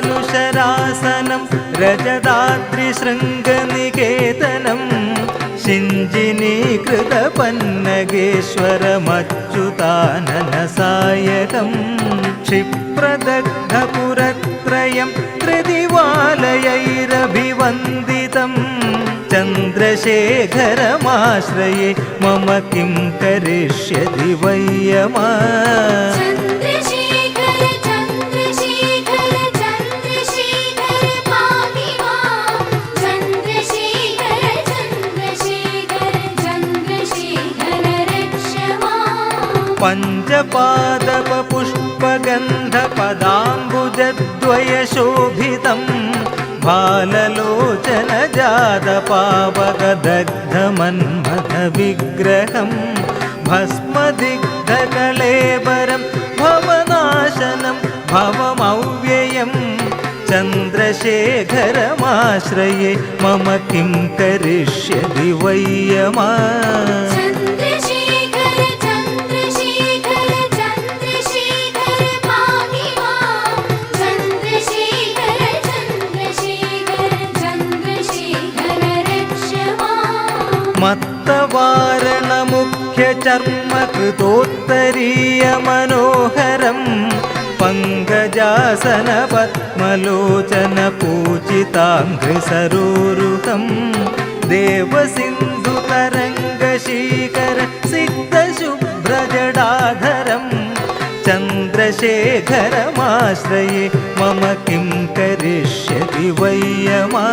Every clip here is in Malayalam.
रत्नसानुशरासनं रजदाद्रिशृङ्गनिकेतनं शिञ्जिनीकृतपन्नगेश्वरमच्युताननसायकं क्षिप्रदग्धपुरत्रयं त्रिदिवालयैरभिवन्दितं चन्द्रशेखरमाश्रये मम किं करिष्यति वय्यमा पञ्चपादपपुष्पगन्धपदाम्बुजद्वयशोभितं भाललोचनजातपावकदग्धमन्मथविग्रहं भस्मदिग्धकळेबरं भवनाशनं भवमव्ययं चन्द्रशेखरमाश्रये मम किं करिष्यति वय्यमा मत्तवारणमुख्यचर्मकृतोत्तरीयमनोहरं पङ्कजासनपद्मलोचनपूजिताङ्घ्रिसरोरुहं देवसिन्धुतरङ्गशीकरसिक्तशुभ्रजडाधरं चन्द्रशेखरमाश्रये मम किं करिष्यति वय्यमा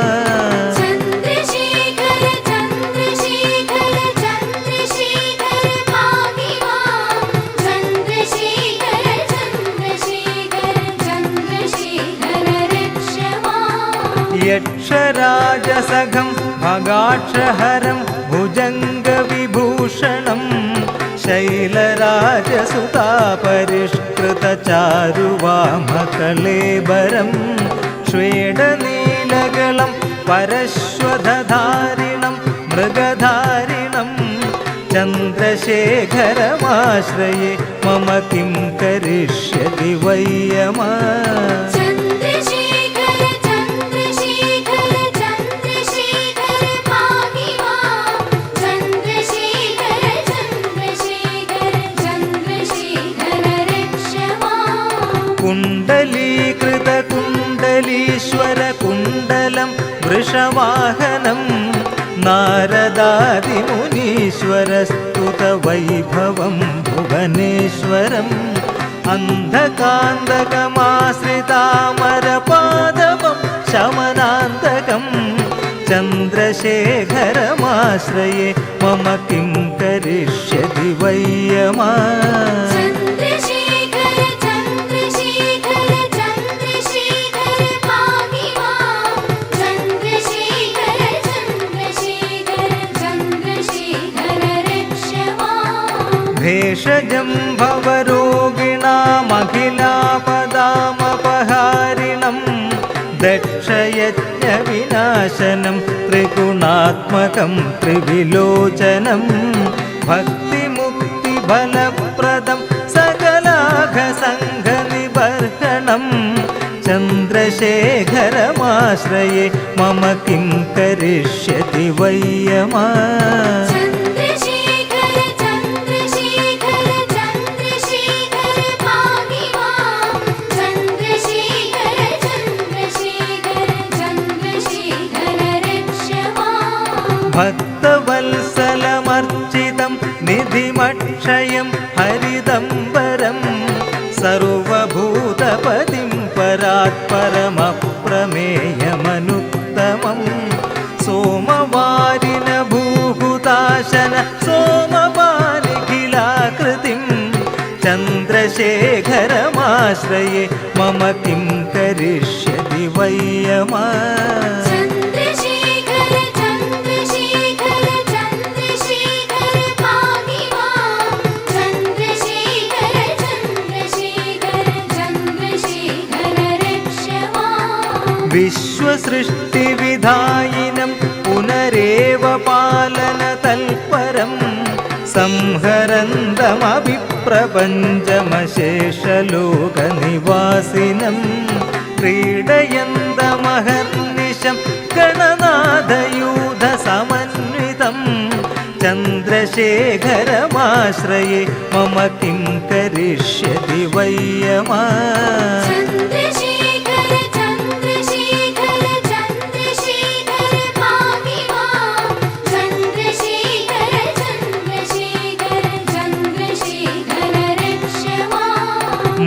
यक्षराजसघं भगाक्षहरं भुजङ्गविभूषणं शैलराजसुतापरिष्कृतचारुवामकळेबरं श्वेडनीलगलं परश्वधारिणं मृगधारिणं चन्द्रशेखरमाश्रये मम किं करिष्यति वय्यमा कुण्डलीकृतकुण्डलीश्वरकुण्डलं वृषवाहनं नारदादिमुनीश्वरस्तुतवैभवं भुवनेश्वरम् अन्धकान्तकमाश्रितामरपादवं शमनान्तकं चन्द्रशेखरमाश्रये मम किं करिष्यति वय्यमा भेषजं भवरोगिणामखिलापदामपहारिणं दक्षयज्ञविनाशनं त्रिगुणात्मकं त्रिविलोचनं भक्तिमुक्तिफलप्रदं सकलाघसङ्घनिबर्हणं चन्द्रशेखरमाश्रये मम किं करिष्यति वय्यमा भक्तवत्सलमर्चितं निधिमक्षयं हरिदम्बरं सर्वभूतपतिं परात्पर चन्द्रशेखरमाश्रये मम किं करिष्यति वयमा विश्वसृष्टिविधायिनं पुनरेव पालनतल्परं संहरन्तमभिप्रपञ्चमशेषलोकनिवासिनं क्रीडयन्तमहर्निशं गणनाथयूथसमन्वितं चन्द्रशेखरमाश्रये मम किं करिष्यति वयमा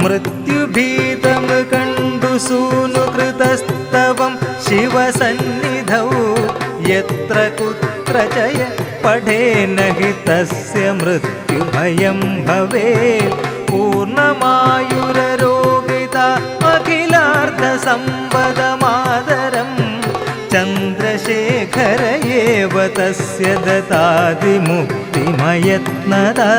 मृत्युभीतं कण्डु सूनुकृतस्तवं शिवसन्निधौ यत्र कुत्र च पठेन हि तस्य मृत्युभयं भवेत् पूर्णमायुररोगिता अखिलार्धसम्पदमादरं चन्द्रशेखर एव तस्य ददातिमुक्तिमयत्नदा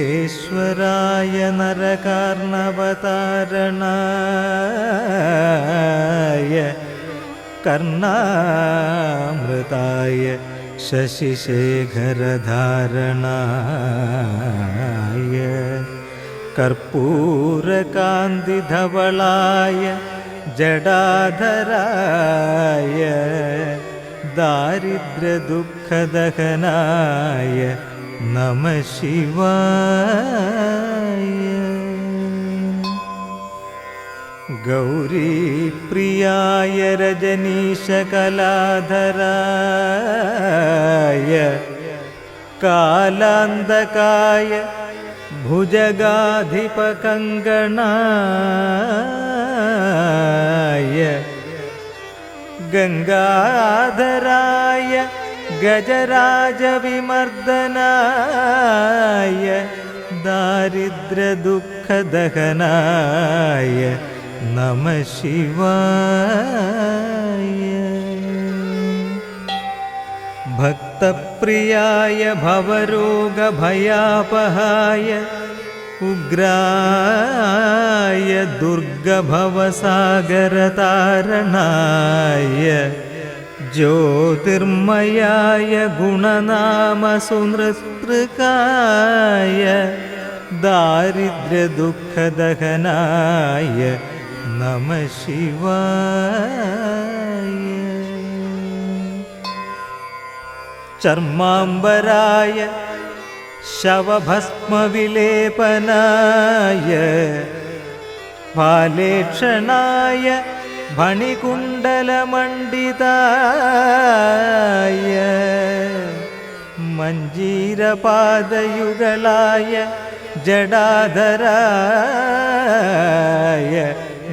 विश्वेश्वराय नरकार्णवतारणाय कर्णामृताय शशिशेखरधारणाय कर्पूरकान्तिधवलाय जडाधराय दारिद्र्यदुःखदहनाय नमः शिवाय गौरीप्रियाय रजनीशकलाधराय कालान्तकाय भुजगाधिपकङ्गणाय गङ्गाधराय गजराजविमर्दनाय दारिद्र्यदुःखदहनाय नमः शिवाय भक्तप्रियाय भवरोगभयापहाय उग्राय दुर्गभवसागरतारणाय ज्योतिर्मयाय गुणनामसुनृतृकाय दारिद्र्यदुःखदहनाय नमः शिवाय चर्माम्बराय शवभस्मविलेपनाय फालेक्षणाय फणिकुण्डलमण्डिताय मञ्जीरपादयुगलाय जडाधराय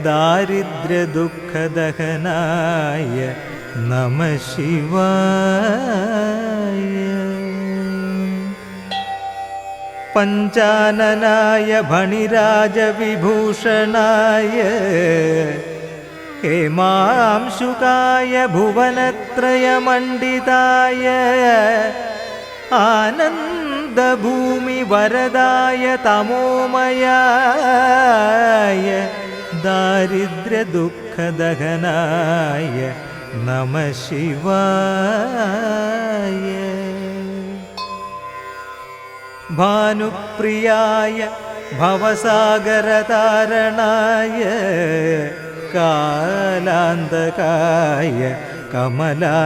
दारिद्र्यदुःखदहनाय नमः शिवाय पञ्चाननाय फणिराजविभूषणाय हेमांशुकाय भुवनत्रयमण्डिताय ആനന്ദഭൂമി വരദായ തമോമയായ ദാരിദ്ര്യ ദുഃഖദഹനായ നമഃ ശിവായ. ഭാനുപ്രിയായ ഭവസാഗരതാരണായ കാലാന്തകായ കമലാസനപൂജിതായ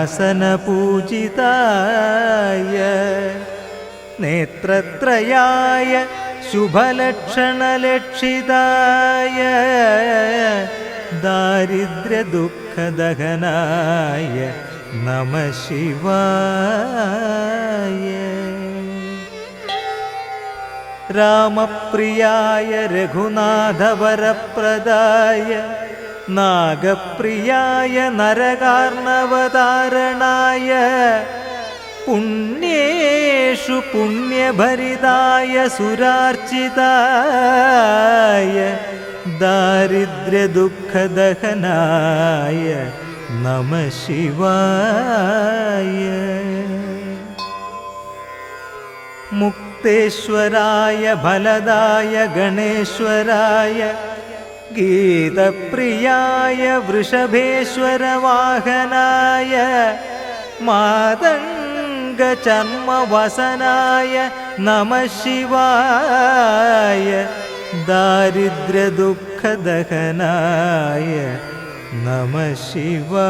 നേത്രത്രയായ ശുഭലക്ഷണലക്ഷിതായ ദാരിദ്ര്യ ദുഃഖദഹനായ നമഃ ശിവായ. രാമപ്രിയായ രഘുനാഥവരപ്രദായ നാഗപ്രിയായ നരകാർണവതാരണായ പുണ്യേഷു പുണ്യഭരിതായ സുരാർച്ചിതായ ദാരിദ്ര്യ ദുഃഖദഹനായ നമഃ ശിവായ. മുക്തേശ്വരായ ഫലദായ ഗണേശ്വരായ ഗീതപ്രിയായ വൃഷഭേശ്വരവാഹനായ മാതംഗചർമ്മവസനായ നമഃ ശിവായ ദാരിദ്ര്യ ദുഃഖദഹനായ നമഃ ശിവായ.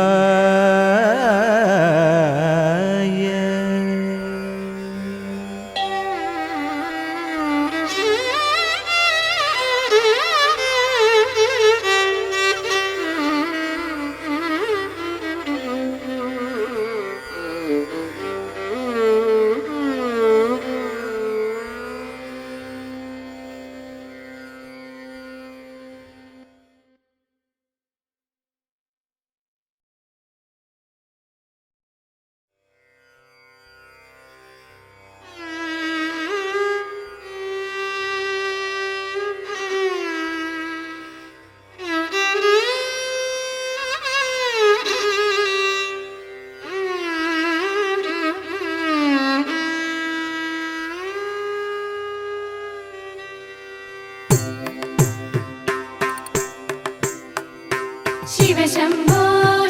शिव शम्भो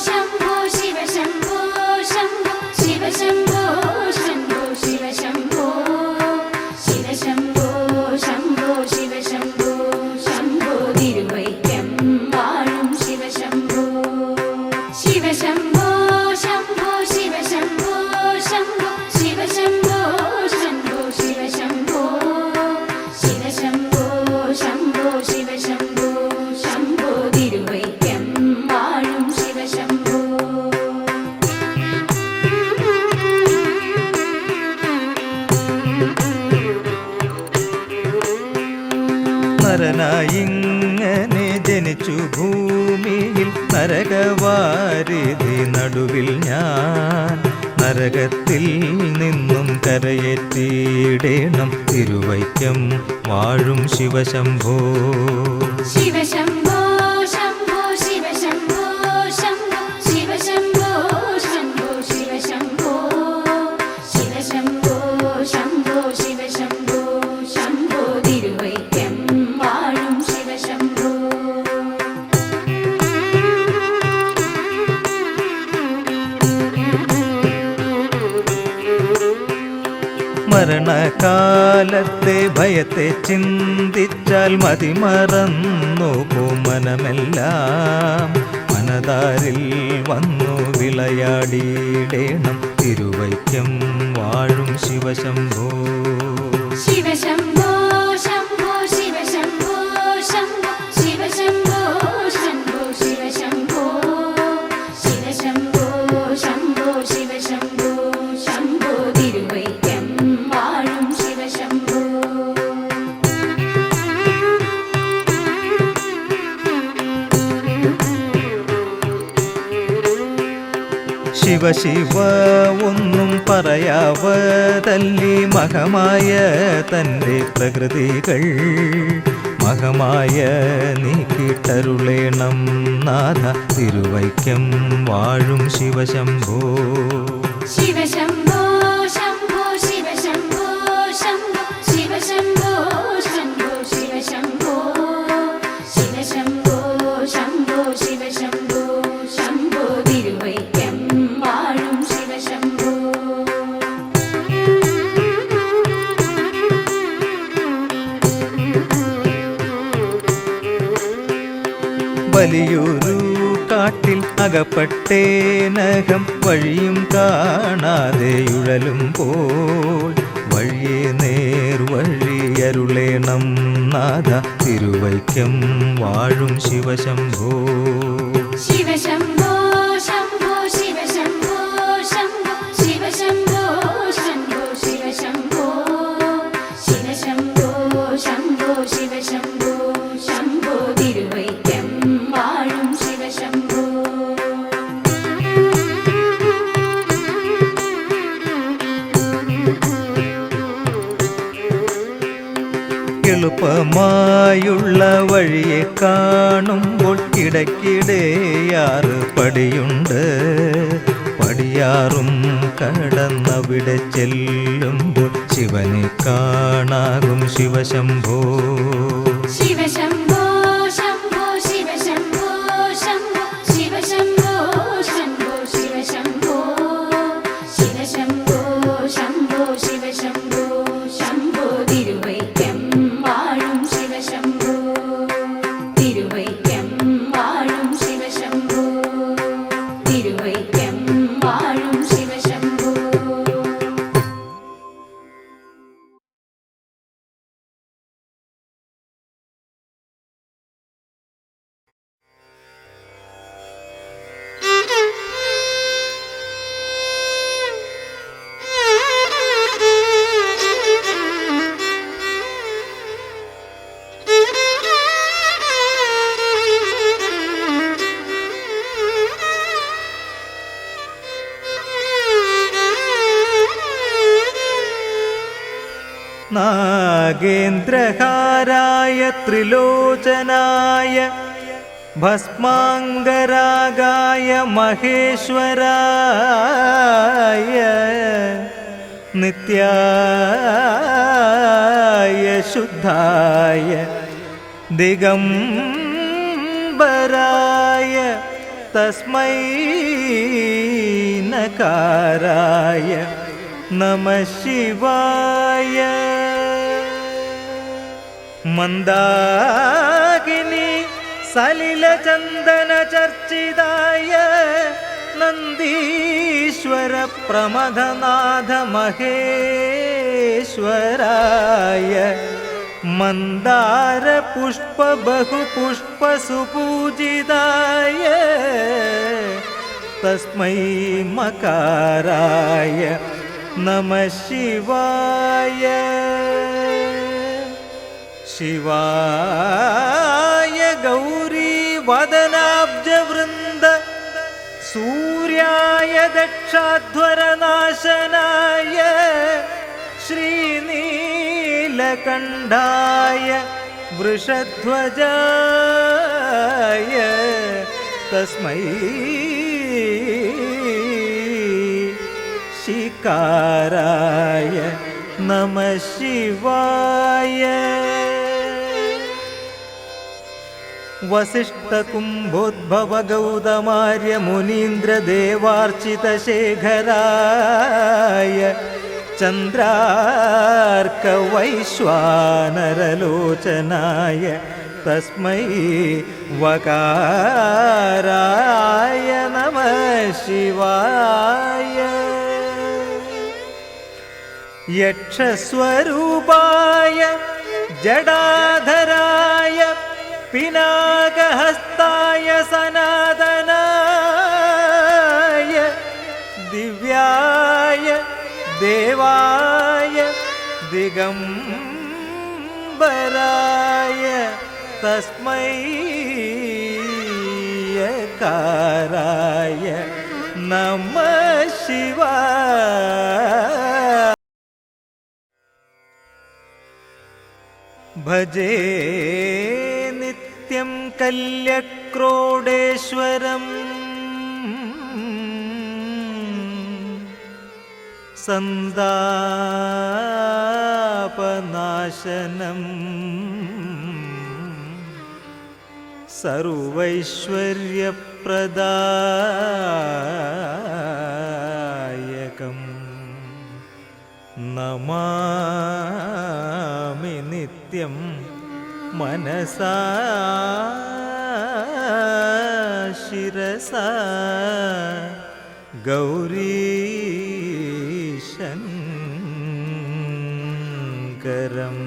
शम्भो शिव शम्भो शम्भो शिव शम्भो शम्भो शिव शम्भो शिव शम्भो शम्भो शिव शम्भो शम्भो तिरुवैक्कं वाळुं शिव शम्भो शिव शम्भो शम्भो शिव शम्भो शम्भो शिव शम्भो शम्भो शिव शम्भो शिव शम्भो शम्भो शिव शम्भो शम्भो तिरुवैक्कं वाळुं शिव शम्भो. നരനായിങ്ങനെ ജനിച്ചു ഭൂമിയിൽ നരകവാരിധി നടുവിൽ ഞാൻ നരകത്തിൽ നിന്നും കരയേറ്റിയിടേണം തിരുവൈക്കം വാഴും ശിവശംഭോ. शिव शम्भो शम्भो शिव शम्भो शम्भो शिव शम्भो शम्भो शिव शम्भो शिव शम्भो शम्भो शिव शम्भो शम्भो तिरुवैक्कं वाळुं शिव शम्भो. മരണകാലത്തെ ഭയത്തെ ചിന്തിച്ചാൽ മതിമറന്നു മനമെല്ലാം മനതാരിൽ വന്നു വിളയാടിയിടേണം തിരുവൈക്കം വാഴും ശിവശംഭോ. शिव शम्भो शम्भो शिव शम्भो शम्भो शिव शम्भो शम्भो शिव शम्भो शिव शम्भो शम्भो शिव शम्भो शम्भो तिरुवैक्कं वाळुं शिव शम्भो. ശിവ ശിവ ഒന്നും പറയാവതല്ലി മഹമായ തൻ്റെ പ്രകൃതികൾ മഹമായ നീക്കിട്ടരുളേണം നാഥ തിരുവൈക്കം വാഴും ശിവശംഭോ. शिव शम्भो शम्भो शिव വലിയൊരു കാട്ടിൽ അകപ്പെട്ടേനകം വഴിയും കാണാതെ ഉഴലുമ്പോൾ വഴിയെ നേർവഴിയരുളേണം നാഥ തിരുവൈക്കം വാഴും ശിവശംഭോ. ശിവശംഭോ ശംഭോ ശിവശംഭോ ശംഭോ ശിവശംഭോ ശംഭോ ശിവശംഭോ ശിവശംഭോ ശംഭോ ശിവശംഭോ ശംഭോ തിരുവൈക്കം വാഴും ശിവശംഭോ. എളുപ്പമായുള്ള വഴിയെ കാണുമ്പോൾ ഇടയ്ക്കിടെയാറ് പടിയുണ്ട്. പടിയാറും കടന്നവിടെ ചെല്ലുമ്പോൾ ശിവനെ കാണാകും ശിവശംഭോ. ശിവശംഭോ ശംഭോ ശിവശംഭോ ശംഭോ ശിവശംഭോ ശംഭോ ശിവശംഭോ ശിവശംഭോ ശംഭോ ശിവശംഭോ ശംഭോ തിരുവൈക്കം വാഴും ശിവശംഭോ. തിരുവൈക്കം വാഴും ശിവശംഭോ. തിരുവൈക്കം വാഴും ശിവശംഭോ. നാഗേന്ദ്രഹാരായ ത്രിലോചനായ ഭസ്മാംഗരാഗായ മഹേശ്വരായ നിത്യായ ശുദ്ധായ ദിഗംബരായ തസ്മൈ നകാരായ നമഃ ശിവായ. മന്ദാകിനി സലിലചന്ദന ചർച്ചിതായ നന്ദീശ്വര പ്രമഥനാഥ മഹേശ്വരായ മന്ദാര പുഷ്പ ബഹുപുഷ്പ സുപൂജിതായ തസ്മൈ മകാരായ നമഃ ശിവായ. ശിവായ ഗൗരീ വദനാബ്ജവൃന്ദ സൂര്യായ ദക്ഷാധ്വരനാശനായ ശ്രീനീലകണ്ഠായ വൃഷധ്വജായ തസ്മൈ ശികാരായ നമഃ ശിവായ. വസിഷ്ഠകുംഭോദ്ഭവ ഗൗതമാര്യ മുനീന്ദ്ര ദേവാർച്ചിതശേഖരായ ചന്ദ്രാർക്ക വൈശ്വാനരലോചനായ തസ്മൈ വകാരായ നമഃ ശിവായ. യക്ഷസ്വരൂപായ ജടാധരായ പിനാകഹസ്തായ സനാതനായ ദിവ്യായ ദേവായ ദിഗംബരായ തസ്മൈ യകാരായ നമഃ ശിവായ. ഭജേ നിത്യം കല്യക്രോഡേശ്വരം സന്താപനാശനം സർവൈശ്വര്യപ്രദായകം നമാമി നിത്യം മനസാ ശിരസ ഗൗരീശങ്കരം.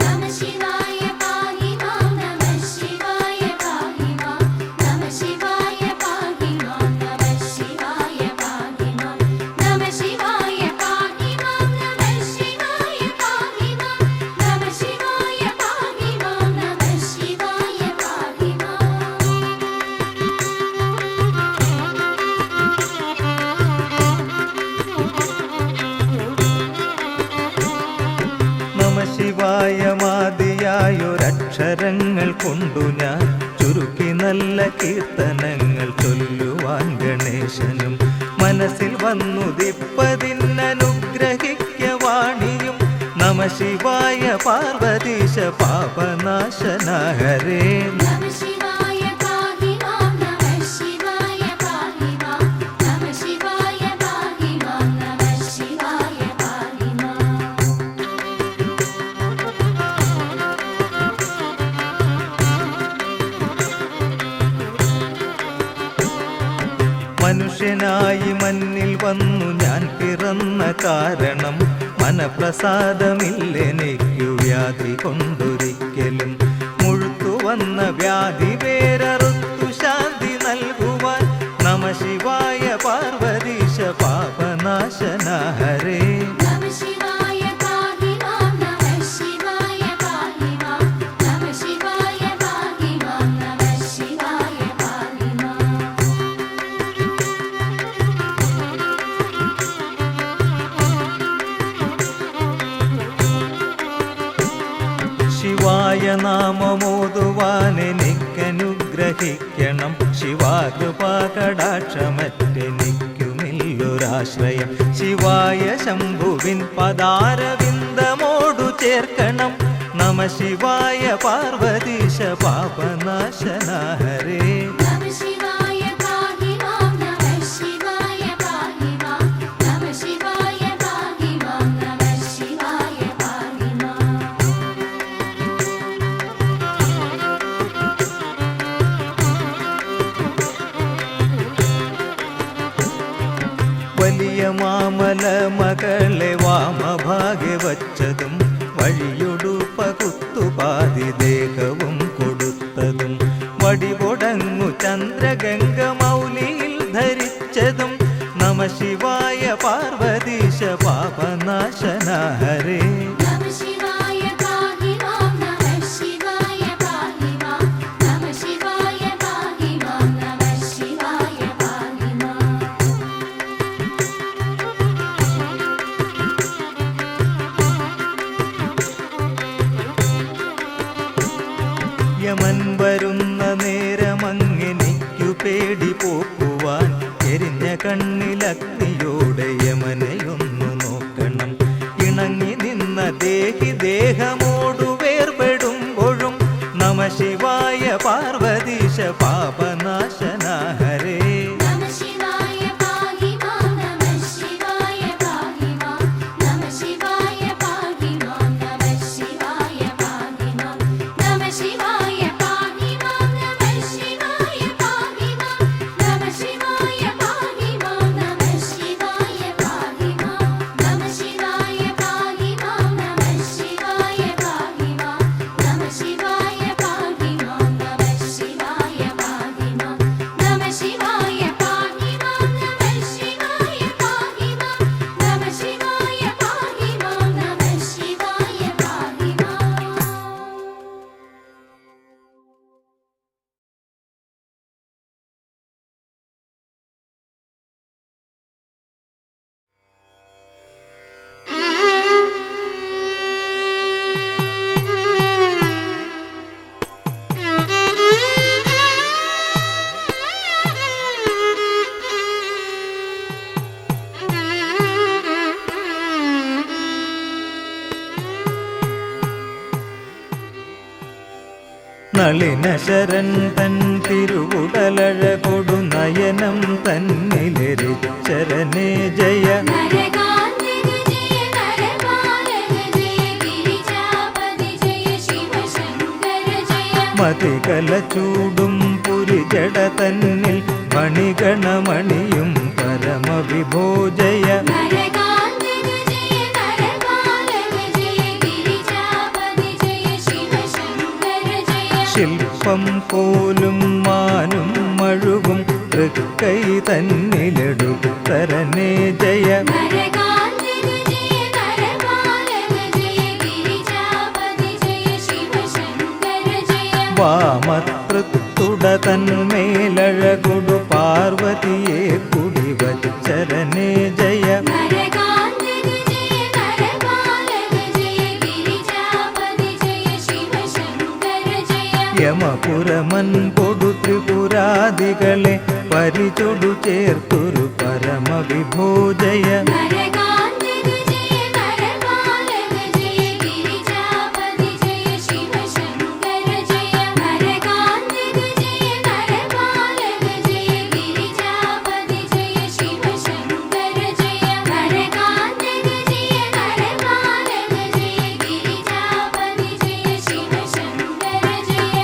നമഃ ശിവായ പാഹി മാം നമഃ ശിവായ പാഹി മാം നമഃ ശിവായ പാഹി മാം നമഃ ശിവായ പാഹി മാം നമഃ ശിവായ പാഹി മാം നമഃ ശിവായ പാഹി മാം നമഃ ശിവായ പാഹി മാം നമഃ ശിവായ പാഹി നമ ശിവായമാദിയായൊരക്ഷരങ്ങൾ കൊണ്ടു ഞാൻ ചുരുക്കി നല്ല കീർത്തനങ്ങൾ ചൊല്ലുവാൻ ഗണേശനും മനസ്സിൽ വന്നുദിപ്പതിന്നനുഗ്രഹിക്കവാണിയും. നമ ശിവായ പാർവതീശ പാപനാശന ഹരേ. നമഃ ശിവായ പാഹി മാം നമഃ ശിവായ പാഹി മാം നമഃ ശിവായ പാഹി മാം നമഃ ശിവായ പാഹി മാം. മനുഷ്യനായി മണ്ണിൽ വന്നു ഞാൻ പിറന്ന കാരണം മനപ്രസാദമില്ലെനിക്കു വ്യാധി കൊണ്ടൊരിക്കലും. മുഴുത്തു വന്ന വ്യാധി വേരറുത്തു ശാന്തി നൽകുവാൻ. നമ ശിവായ പാർവതീശ പാപനാശന ഹരേ. നമഃ ശിവായ പാഹി മാം നമഃ ശിവായ പാഹി മാം നമഃ ശിവായ പാഹി മാം നമഃ ശിവായ പാഹി മാം. ശിവായ നാമമോതുവാനെനിക്കനുഗ്രഹിക്കണം. ശിവാകൃപാകടാക്ഷമറ്റെനിക്കുമില്ലൊരാശ്രയം. ശിവായ ശംഭുവിൻ പദാരവിന്ദമോടു ചേർക്കണം. നമ ശിവായ പാർവതീശ പാപനാശന ഹരേ. നമഃ ശിവായ പാഹി മാം നമഃ ശിവായ പാഹി മാം നമഃ ശിവായ പാഹി മാം നമഃ ശിവായ പാഹി മാം. വലിയ മാമല മകളെ വാമഭാഗ്യ വച്ചതും വഴിയൊടു പകുത്തുപാതി ദേഹവും കൊടുത്തതും വടിപൊടങ്ങു ചന്ദ്രഗംഗ മൗലിയിൽ ധരിച്ചതും. നമ ശിവായ പാർവതീശ പാപനാശന ഹരേ. നമഃ ശിവായ പാഹി മാം നമഃ ശിവായ പാഹി മാം നമഃ ശിവായ പാഹി മാം നമഃ ശിവായ പാഹി മാം. യമൻ വരുന്ന നേരമങ്ങെനിക്കു പേടി പോക്കുവാൻ എരിഞ്ഞ കണ്ണിലഗ്നിയോടെ യമനെയൊന്നു നോക്കണം. ഇണങ്ങി നിന്ന നളിനശരൻ തൻ തിരുവുടലഴ കൊടു നയനം തന്നിലെരിച്ചരനെ ജയ നരകാന്തക ജയ നരപാലക ജയ ഗിരിജാപതി ജയ ശിവശങ്കര ജയ മതികല ചൂടും പുരിജട തന്നിൽ മണിഗണമണിയും പരമവിഭോ ജയ നരകാന്തക ജയ നരപാലക ജയ ഗിരിജാപതി ജയ ശിവശങ്കര ജയ ശില്പം പോലും മാനും മഴുകും തൃക്കൈ തന്നിലെടുത്തരനെ ജയ നരകാന്തക ജയ നരപാലക ജയ ഗിരിജാപതി ജയ ശിവശങ്കര ജയ വാമതൃത്തുട തന്മേലഴകൊടു പാർവതിയെ കുടിവച്ചരനെ ജയ നരകാന്തക ജയ നരപാലക ജയ ഗിരിജാപതി ജയ ശിവശങ്കര ജയ യമപുരമൻ കൊടു ത്രിപുരാദികളെ പരിചൊടു ചേർത്തൊരു പരമവിഭോ ജയ നരകാന്തക ജയ നരപാലക ജയ ഗിരിജാപതി ജയ ശിവശങ്കര ജയ നരകാന്തക ജയ നരപാലക ജയ ഗിരിജാപതി ജയ ശിവശങ്കര ജയ നരകാന്തക ജയ നരപാലക ജയ ഗിരിജാപതി ജയ ശിവശങ്കര ജയ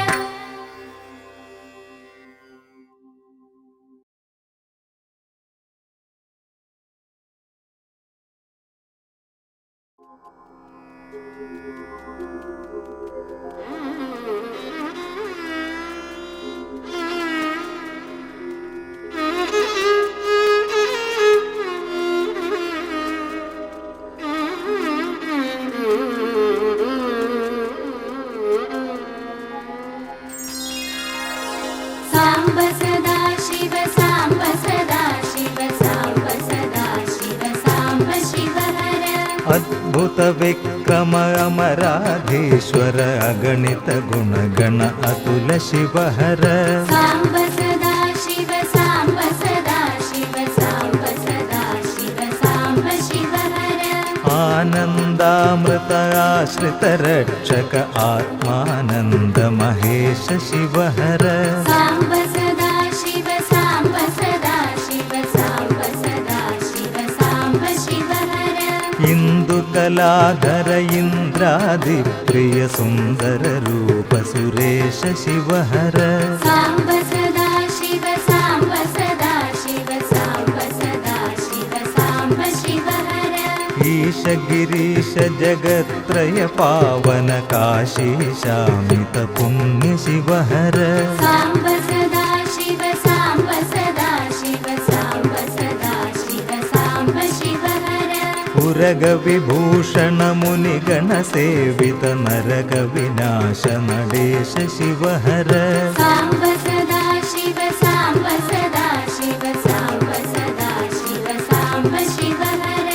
സാംബ സദാ ശിവ സാംബ സദാ ശിവ സാംബ സദാ ശിവ സാംബ ശിവഹര അദ്ഭുത വിക്രമ അമരാധീശ്വര അഗണിത ഗുണഗണ അതുല ശിവഹര സാംബ സദാ ശിവ സാംബ സദാ ശിവ സാംബ സദാ ശിവ സാംബ ശിവഹര ആനന്ദാമൃത ആശ്രിത രക്ഷക ആത്മാനന്ദ മഹേശ ശിവഹര സാംബ സദാ ശിവ സാംബ സദാ ശിവ സാംബ സദാ ശിവ സാംബ ശിവഹര ഇന്ദുകലാധര ഇന്ദ്രാദിപ്രിയ സുന്ദര രൂപ സുരേശ ശിവഹര സാംബ സദാ ശിവ സാംബ സദാ ശിവ സാംബ സദാ ശിവ സാംബ ശിവഹര ഈശ ഗിരീശ ജഗത്രയ പാവന കാശീശാമിത പുണ്യ ശിവഹര സാംബ സദാ ശിവ സാംബ സദാ ശിവ സാംബ സദാ ശിവ സാംബ ശിവഹര ഉരഗ വിഭൂഷണ മുനിഗണ സേവിത നരക വിനാശ നടേശ ശിവഹര സാംബ സദാ ശിവ സാംബ സദാ ശിവ സാംബ സദാ ശിവ സാംബ ശിവഹര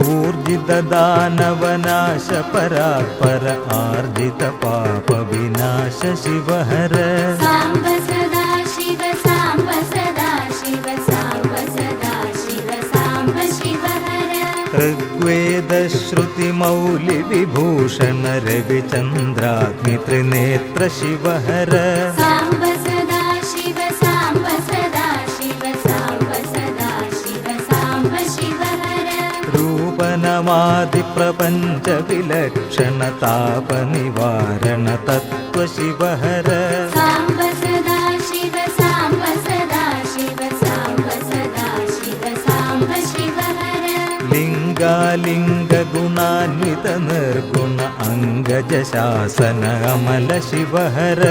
ഊർജിത ദാനവനാശ പരാത്പര ആർജിത പാപ വിനാശ ശിവഹര സാംബ സദാ ശിവ സാംബ സദാ ശിവ സാംബ സദാ ശിവ സാംബ ശിവഹര ഋഗ്വേദ ശ്രുതി മൗലി വിഭൂഷണ രവിചന്ദ്രാഗ്നി ത്രിനേത്ര ശിവഹര സാംബ സദാ ശിവ സാംബ സദാ ശിവ സാംബ സദാ ശിവ സാംബ ശിവഹര രൂപനമാദി പ്രപഞ്ച വിലക്ഷണ താപ നിവാരണ തത്വ ശിവഹര സാംബ സദാ ശിവ സാംബ സദാ ശിവ സാംബ സദാ ശിവ സാംബ ശിവഹര ലിംഗാലിംഗ ഗുണാന്വിത നിർഗുണ അംഗജ ശാസന അമല ശിവഹര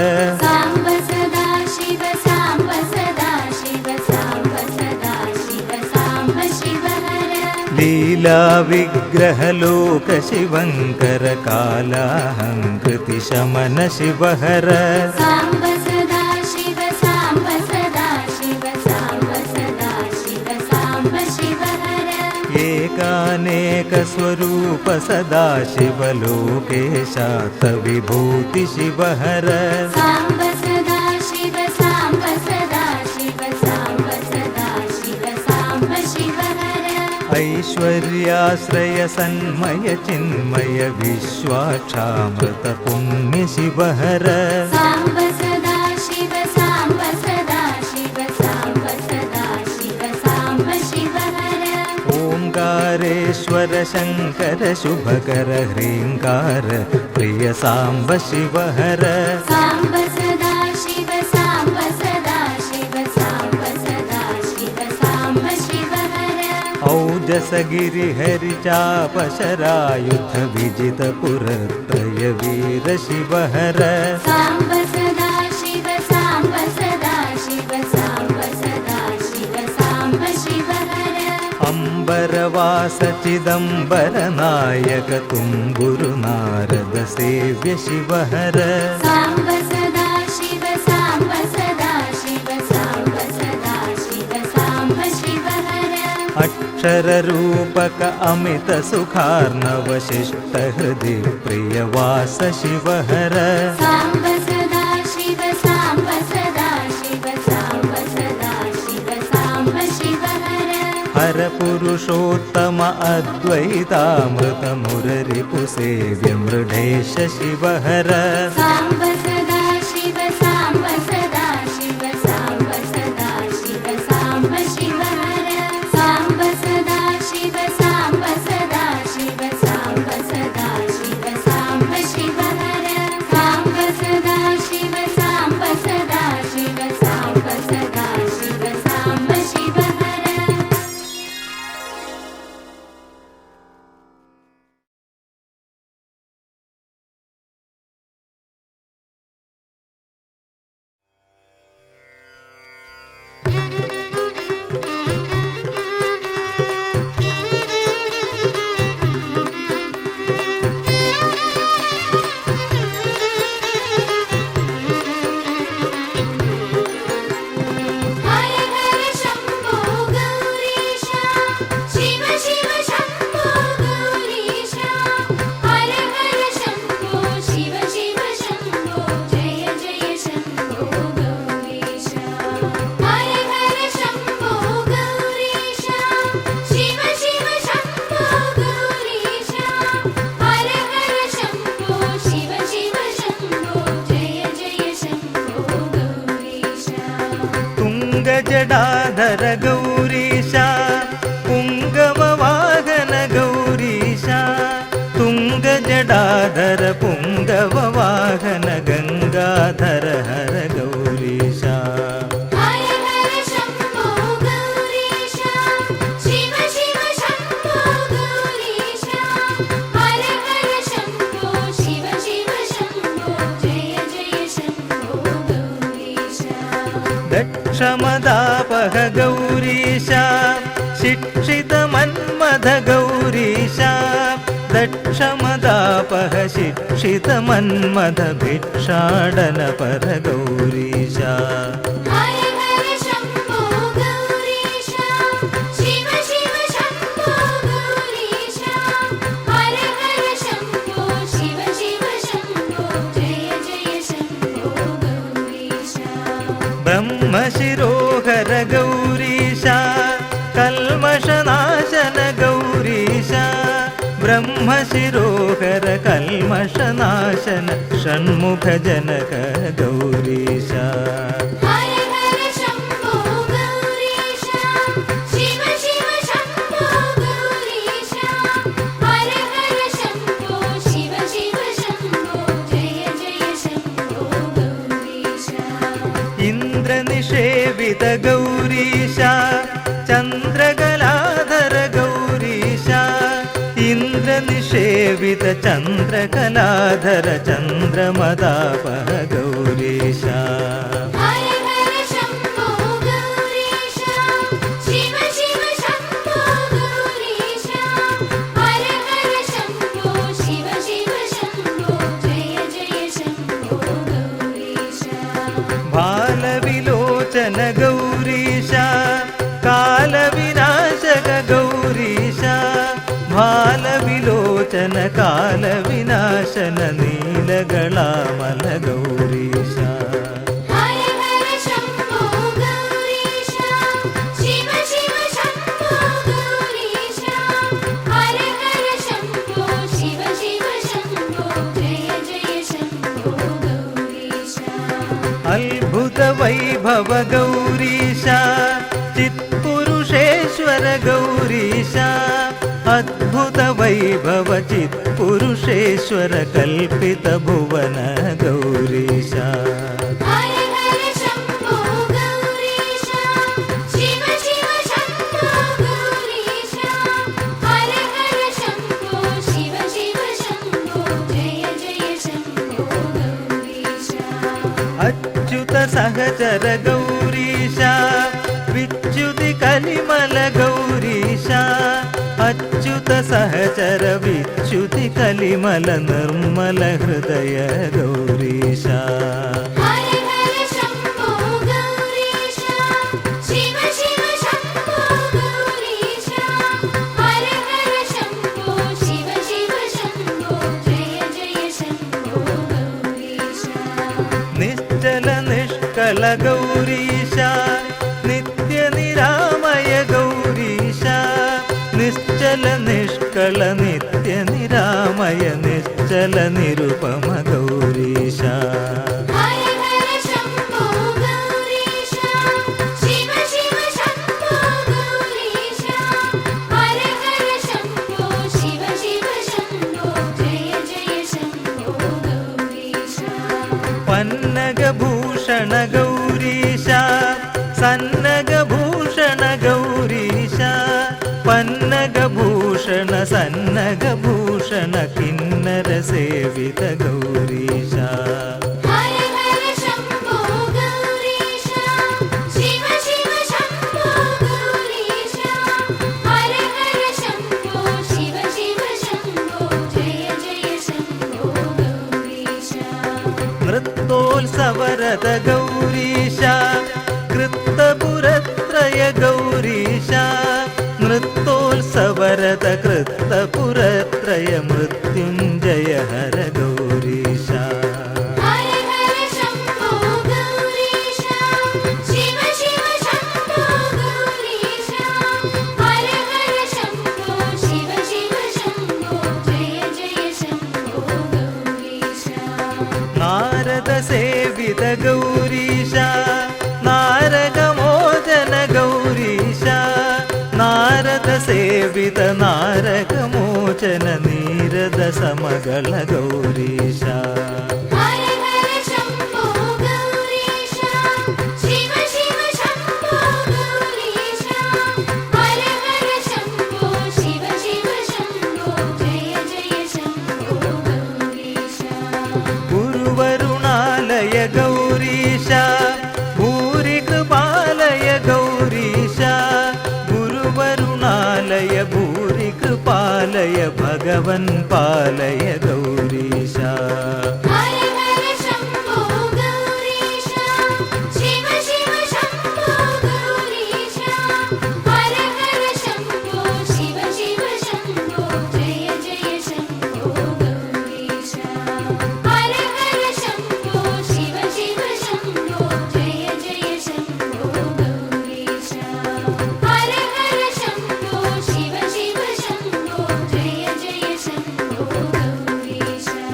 സാംബ സദാ ശിവ സാംബ സദാ ശിവ സാംബ സദാ ശിവ സാംബ ശിവഹര ലീലാ വിഗ്രഹ ലോക ശിവങ്കര കാലാഹംകൃതി ശമന ശിവഹര സാംബ സദാ ശിവ സാംബ സദാ ശിവ സാംബ സദാ ശിവ സാംബ ശിവഹര ഏകാനേക സ്വരൂപ സദാ ശിവലോകേശാത്ത വിഭൂതി ശിവഹര സാംബ സദാ ശിവ സാംബ സദാ ശിവ സാംബ സദാ ശിവ സാംബ ശിവഹര ഐശ്വര്യാശ്രയ സന്മയ ചിന്മയ വിശ്വാക്ഷാമൃത പുണ്യ ശിവഹര സാംബ സദാ ओङ्कारेश्वर शङ्कर शुभकर ह्रीङ्कार प्रिय साम्ब शिव हर साम्ब सदा शिव साम्ब सदा शिव साम्ब सदा शिव साम्ब शिव हर औजस गिरिहरि चाप शरायुध विजित पुरत्रय वीर शिव हर साम्ब सदा शिव साम्ब सदा शिव साम्ब सदा शिव साम्ब शिव हर अम्बरवास चिदम्बर नायक तुम्बुरु नारद सेव्य शिव हर साम्ब सदा शिव साम्ब सदा शिव साम्ब सदा शिव साम्ब शिव हर अक्षर रूपक अमित सुखार्णव शिष्ट हृदि प्रियवास शिव हर साम्ब सदा शिव साम्ब सदा शिव साम्ब सदा शिव साम्ब शिव हर हर पुरुषोत्तम अद्वैतामृत मुररिपु सेव्य मृढेश शिव हर साम्ब सदा शिव साम्ब सदा शिव साम्ब सदा शिव साम्ब शिव हर साम्ब सदा शिव साम्ब सदा शिव साम्ब सदा शिव साम्ब शिव हर साम्ब सदा शिव साम्ब सदा शिव साम्ब सदा शिव साम्ब शिव हर हर हर शम्भो गौरीशा शिव शिव शम्भो गौरीशा हर हर शम्भो शिव शिव शम्भो जय जय शम्भो गौरीशा हर हर शम्भो गौरीशा शिव शिव शम्भो गौरीशा हर हर शम्भो शिव शिव शम्भो जय जय शम्भो गौरीशा तुंग जडाधर गौरीशा पुंगव वाहन गौरीशा तुंग जडाधर पुंगव वाहन गंगाधर हर गौरीशा हर हर शम्भो गौरीशा शिव शिव शम्भो गौरीशा हर हर शम्भो शिव शिव शम्भो जय जय शम्भो गौरीशा दक्षमदापह गौरीशा शिक्षित मन्मथ गौरीशा दक्षमदापह शिक्षित मन्मथ भिक्षाടന पर गौरीशा हर हर शम्भो गौरीशा शिव शिव शम्भो गौरीशा हर हर शम्भो शिव शिव शम्भो जय जय शम्भो गौरीशा ब्रह्म शिरोहर गौरीशा कल्मषनाशन गौरीशा ब्रह्म शिरोहर कल्मषनाशन षण्मुख जनक गौरीशा हर हर शम्भो गौरीशा शिव शिव शम्भो गौरीशा हर हर शम्भो शिव शिव शम्भो जय जय शम्भो गौरीशा इंद्र निषेवित गौरीशा चंद्रकलाधर गौरीशा इंद्र निषेवित चंद्रकलाधर चंद्रमदापह गौरीशा हर हर शम्भो गौरीशा शिव शिव शम्भो गौरीशा हर हर शम्भो शिव शिव शम्भो जय जय शम्भो गौरीशा बाल विलोचन गौरीशा काल विनाशक गौरीशा बाल विलोचन काल विनाशन नीलगलामल गौरीशा हर हर शम्भो गौरीशा शिव शिव शम्भो गौरीशा हर हर शम्भो शिव शिव शम्भो जय जय शम्भो गौरीशा अद्भुत वैभव गौरीशा चित्पुरुषेश्वर गौरीशा अद्भुत वैभव चित्पुरुषेश्वर कल्पित भुवन गौरीशा हर हर शम्भो गौरीशा शिव शिव शम्भो गौरीशा हर हर शम्भो शिव शिव शम्भो जय जय शम्भो गौरीशा अच्युत सहचर गौरीशा विच्युति कलिमल गौरीशा अच्युत सहचर विच्युति कलिमल निर्मल हृदय गौरीशा हर हर शम्भो गौरीशा शिव शिव शम्भो गौरीशा हर हर शम्भो शिव शिव शम्भो जय जय शम्भो गौरीशा निश्चल निष्कल गौरीशा नित्य निरामय गौरीशा निश्चल निष्कल नित्य निरामय निश्चल निरुपम गौरीशा हर हर शम्भो गौरीशा शिव शिव शम्भो गौरीशा हर हर शम्भो शिव शिव शम्भो जय जय शम्भो गौरीशा पन्नगभूषण गौरीशा सन्नगभूषण गौरीशा पन्नगभूषण सन्नगभूषण किन्नर सेवित गौरीशा हर हर शम्भो गौरीशा शिव शिव शम्भो गौरीशा हर हर शम्भो शिव शिव शम्भो जय जय शम्भो गौरीशा नृत्योत्सवरत गौरीशा कृत्तपुरत्रय गौरीशा नृत्योत्सवरत कृत्तपुरत्रय मृत्युञ्जय हर गौरीशा हर हर शम्भो गौरीशा शिव शिव शम्भो गौरीशा हर हर शम्भो शिव शिव शम्भो जय जय शम्भो गौरीशा नारद सेवित गौरीशा नारगमोचन गौरीशा नारद सेवित नारगमोचन नीरद समगल गौरीशा हर हर शम्भो गौरीशा शिव शिव शम्भो गौरीशा हर हर शम्भो शिव शिव शम्भो जय जय शम्भो गौरीशा गुरुवरुणालय गौरीशा भूरि कृपालय गौरीशा गुरुवरुणालय भूरि कृपालय भगवन् पालय गौरीशा हर हर शम्भो गौरीशा शिव शिव शम्भो गौरीशा हर हर शम्भो शिव शिव शम्भो जय जय शम्भो गौरीशा हर हर शम्भो शिव शिव शम्भो जय जय शम्भो गौरीशा हर हर शम्भो शिव शिव शम्भो जय जय शम्भो गौरीशा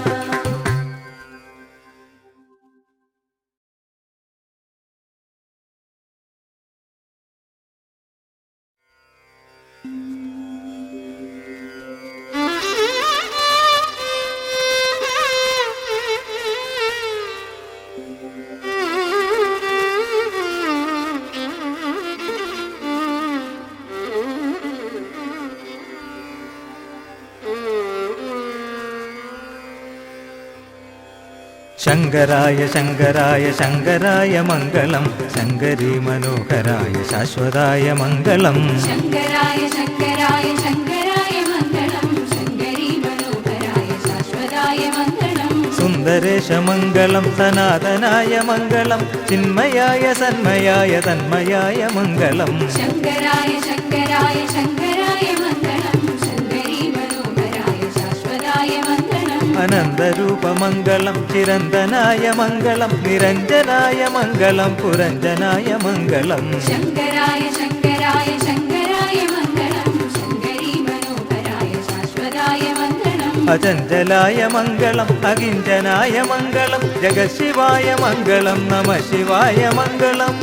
शङ्कराय शङ्कराय शङ्कराय मङ्गलं शङ्करी मनोहराय शाश्वताय मङ्गलम् शङ्कराय शङ्कराय शङ्कराय मङ्गलं शङ्करी मनोहराय शाश्वताय मङ्गलम् सुन्दरेश मङ्गलं सनातनाय मङ्गलं चिन्मयाय सन्मयाय तन्मयाय मङ्गलम् शङ्कराय शङ्कराय शङ्कराय मङ्गलं शङ्करी मनोहराय शाश्वताय मङ्गलम् अनन्तरूपमङ्गलं चिरन्तनाय मङ्गलं निरञ्जनाय मङ्गलं पुरञ्जनाय मङ्गलम् शङ्कराय शङ्कराय शङ्कराय मङ्गलं शङ्करी मनोहराय शाश्वताय मङ्गलम् अचञ्चलाय मङ्गलम् अकिञ्चनाय मङ्गलं जगशिवाय मङ्गलं नमः शिवाय मङ्गलम्।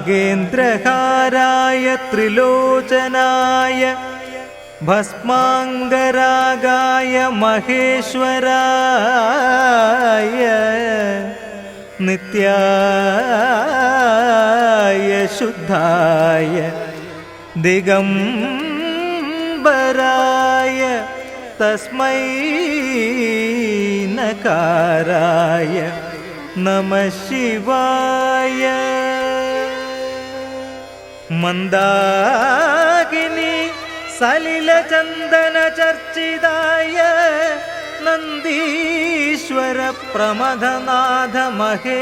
നാഗേന്ദ്രഹാരായ ത്രിലോചനായ ഭസ്മാംഗരാഗായ മഹേശ്വരായ നിത്യായ ശുദ്ധായ ദിഗംബരായ തസ്മൈ നകാരായ നമഃ ശിവായ. മന്ദാകിനി സലിലചന്ദന ചർച്ചിതായ നന്ദീശ്വര പ്രമഥനാഥ മഹേശ്വരായ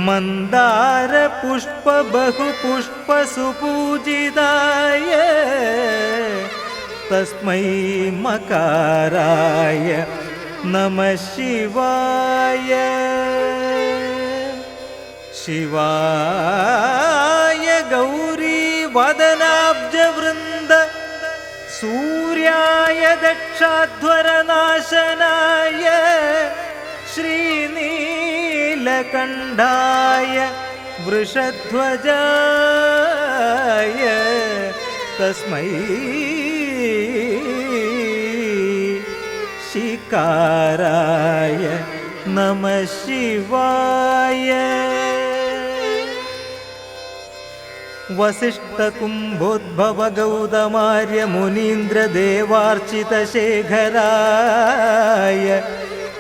മന്ദാര പുഷ്പ ബഹുപുഷ്പ സുപൂജിതായ തസ്മൈ മകാരായ നമഃ ശിവായ. ശിവായ ഗൗരീ വദനാബ്ജവൃന്ദ സൂര്യായ ദക്ഷാധ്വരനാശനായ ശ്രീനീലകണ്ഠായ വൃഷധ്വജായ തസ്മൈ ശികാരായ നമഃ ശിവായ. വസിഷ്ഠകുംഭോദ്ഭവ ഗൗതമാര്യ മുനീന്ദ്രദേവാർച്ചിതശേഖരായ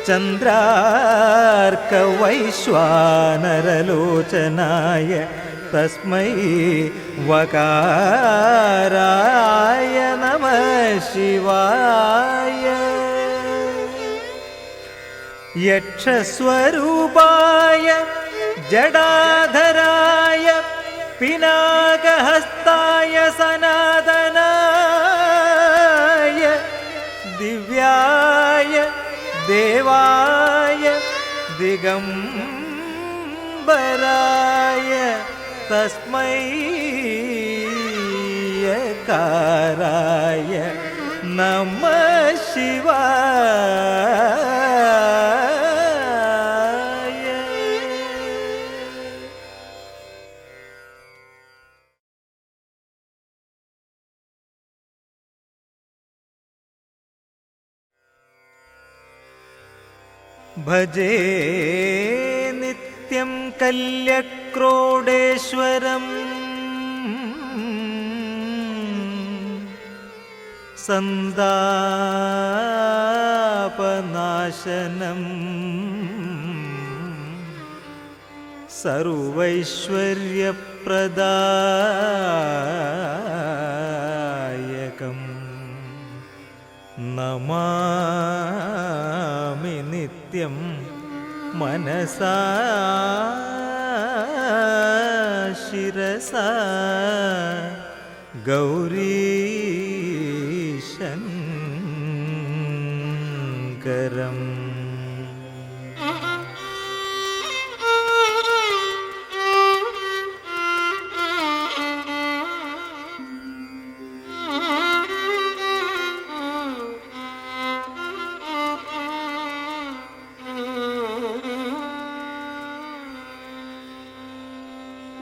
ചന്ദ്രാർക്ക വൈശ്വാനരലോചനായ തസ്മൈ വകാരായ നമഃ ശിവായ. യക്ഷസ്വരൂപായ ജടാധരായ പിനാകഹസ്തായ സനാതനായ ദിവ്യായ ദേവായ ദിഗംബരായ തസ്മൈ യകാരായ നമഃ ശിവായ. ഭജേ നിത്യം കല്യക്രോഡേശ്വരം സന്താപനാശനം സർവൈശ്വര്യപ്രദായകം നമാമി നിത്യം മനസാ ശിരസാ ഗൗരീശങ്കരം.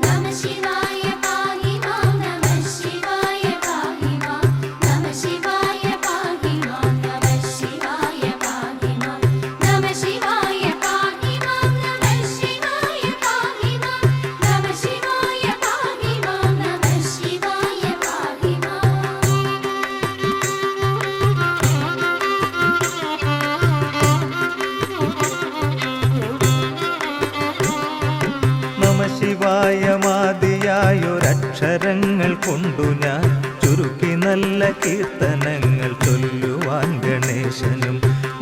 नमः शिवाय पाहि मां नमः शिवाय पाहि मां नमः शिवाय पाहि मां नमः शिवाय पाहि मां नमः शिवाय पाहि मां नमः शिवाय पाहि मां नमः शिवाय पाहि मां नमः शिवाय पाहि मां. നമഃ ശിവായ മാദിയായൊരക്ഷരങ്ങൾ കൊണ്ടു ഞാൻ ചുരുക്കി നല്ല കീർത്തനങ്ങൾ ചൊല്ലുവാൻ ഗണേശനും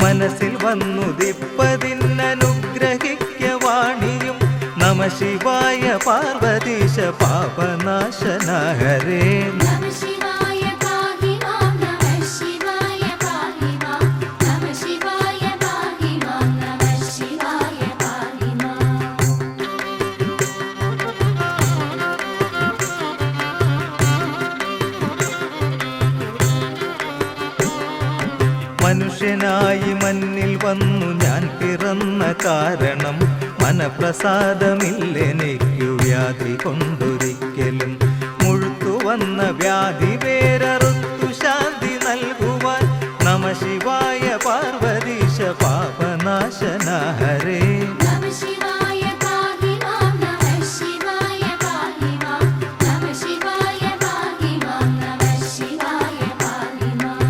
മനസ്സിൽ വന്നുദിപ്പതിന്നനുഗ്രഹിക്ക വാണിയും. നമഃ ശിവായ പാർവതീശ പാപനാശന ഹരേ. नमः शिवाय पाहि मां नमः शिवाय पाहि मां नमः शिवाय पाहि मां नमः शिवाय पाहि मां. മനുഷ്യനായി മണ്ണിൽ വന്നു ഞാൻ പിറന്ന കാരണം മനപ്രസാദമില്ലെനിക്കു വ്യാധി കൊണ്ടൊരിക്കലും മുഴുത്തു വന്ന വ്യാധി വേരറുത്തു ശാന്തി നൽകുവാൻ നമ ശിവായ പാർവതീശ പാപനാശന ഹരേ നമഃ ശിവായ പാഹി മാം നമഃ ശിവായ പാഹി മാം നമഃ ശിവായ പാഹി മാം നമഃ ശിവായ പാഹി മാം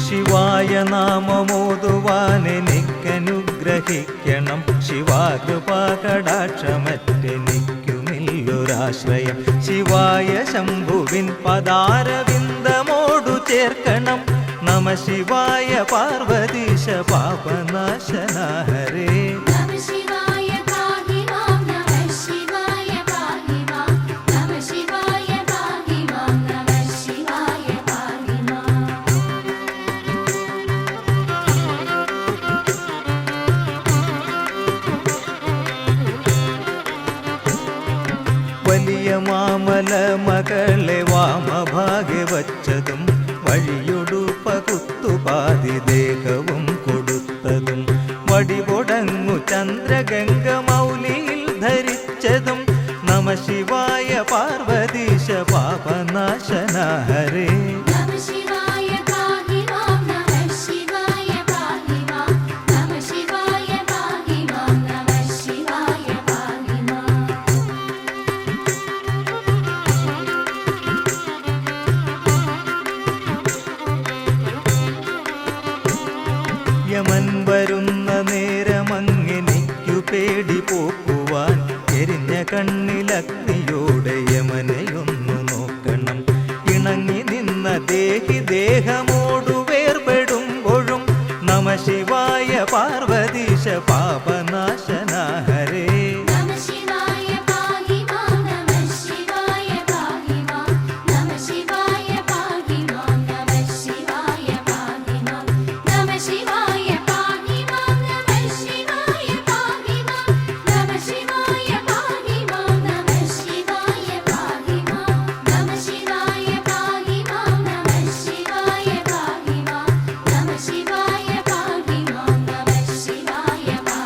ശിവായ നാമമോതുവാനെനിക്കനുഗ്രഹിക്കണം ശിവാകൃപാകടാക്ഷമറ്റെനിക്കുമില്ലൊരാശ്രയം ശിവായ ശംഭുവിൻ പദാരവിന്ദമോടു ചേർക്കണം നമ ശിവായ പാർവതീശ പാപനാശന ഹരേ നമഃ ശിവായ പാഹി മാം നമഃ ശിവായ പാഹി മാം നമഃ ശിവായ പാഹി മാം നമഃ ശിവായ പാഹി മാം വലിയ മാമല മകളെ വാമഭാഗ്യ വച്ചതും വഴിയൊടു പകുത്തുപാതി ദേഹവും കൊടുത്തതും വടിപൊടങ്ങു ചന്ദ്രഗംഗ മൗലിയിൽ ധരിച്ചതും നമ ശിവായ പാർവതീശ പാപനാശന ഹരേ നമഃ ശിവായ പാഹി മാം നമഃ ശിവായ പാഹി മാം നമഃ ശിവായ പാഹി മാം നമഃ ശിവായ പാഹി മാം യമൻ വരുന്ന നേരമങ്ങെനിക്കു പേടി പോക്കുവാൻ എരിഞ്ഞ കണ്ണിലഗ്നിയോടെ യമനെയൊന്നു നോക്കണം ഇണങ്ങി നിന്ന ദേഹി ദേഹമോടു വേർപെടുമ്പോഴും നമ ശിവായ പാർവതീശ പാപനാശന ഹരേ നമഃ ശിവായ പാഹി മാം നമഃ ശിവായ പാഹി മാം നമഃ ശിവായ പാഹി മാം നമഃ ശിവായ പാഹി മാം നമഃ ശിവായ പാഹി മാം നമഃ ശിവായ പാഹി മാം നമഃ ശിവായ പാഹി മാം നമഃ ശിവായ പാഹി മാം നമഃ ശിവായ പാഹി മാം നമഃ ശിവായ പാഹി മാം നമഃ ശിവായ പാഹി മാം നമഃ ശിവായ പാഹി